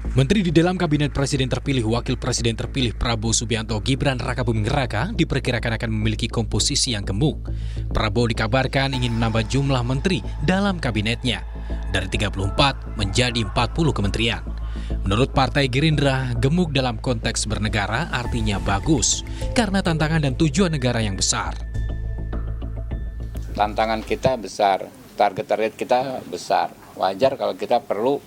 Menteri di dalam Kabinet Presiden terpilih Wakil Presiden terpilih Prabowo Subianto Gibran Rakabuming Raka diperkirakan akan memiliki komposisi yang gemuk. Prabowo dikabarkan ingin menambah jumlah menteri dalam kabinetnya dari 34 menjadi 40 kementerian. Menurut Partai Gerindra, gemuk dalam konteks bernegara artinya bagus karena tantangan dan tujuan negara yang besar. Tantangan kita besar, target kita besar. Wajar kalau kita perlu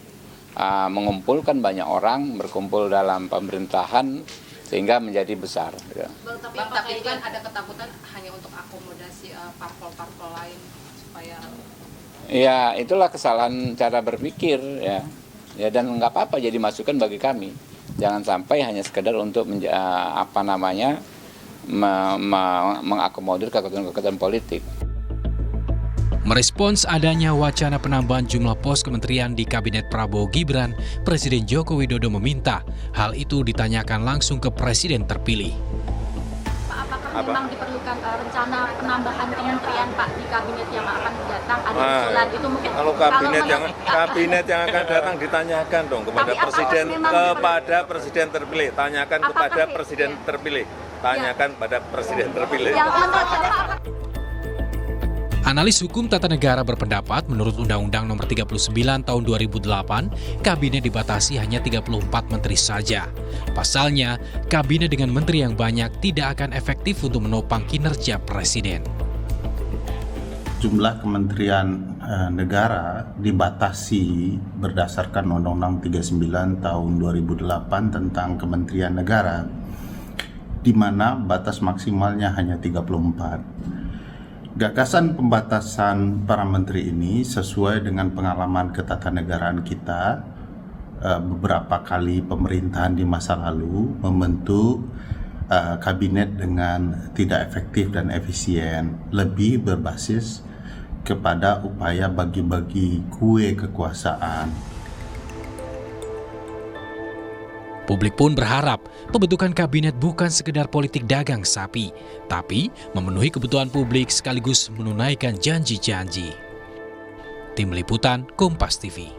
mengumpulkan banyak orang, berkumpul dalam pemerintahan sehingga menjadi besar. Tapi kan ada ketakutan hanya untuk akomodasi parpol-parpol lain supaya. Ya, itulah kesalahan cara berpikir ya. Ya, dan nggak apa-apa jadi masukan bagi kami. Jangan sampai hanya sekedar untuk mengakomodir kekuatan politik. Merespons adanya wacana penambahan jumlah pos kementerian di Kabinet Prabowo Gibran, Presiden Joko Widodo meminta hal itu ditanyakan langsung ke Presiden terpilih. Pak, apakah memang diperlukan rencana penambahan kementerian Pak di kabinet yang akan datang? Ada usulan itu mungkin? Kalau kabinet yang akan datang ditanyakan dong kepada presiden terpilih. Tanyakan kepada presiden terpilih. Tanyakan pada presiden terpilih. Analis hukum tata negara berpendapat menurut Undang-Undang Nomor 39 Tahun 2008, kabinet dibatasi hanya 34 menteri saja. Pasalnya, kabinet dengan menteri yang banyak tidak akan efektif untuk menopang kinerja presiden. Jumlah kementerian negara dibatasi berdasarkan Undang-Undang 39 Tahun 2008 tentang Kementerian Negara, di mana batas maksimalnya hanya 34. Gagasan pembatasan para menteri ini sesuai dengan pengalaman ketatanegaraan kita. Beberapa kali pemerintahan di masa lalu membentuk kabinet dengan tidak efektif dan efisien, lebih berbasis kepada upaya bagi-bagi kue kekuasaan. Publik pun berharap pembentukan kabinet bukan sekedar politik dagang sapi, tapi memenuhi kebutuhan publik sekaligus menunaikan janji-janji. Tim Liputan Kompas TV.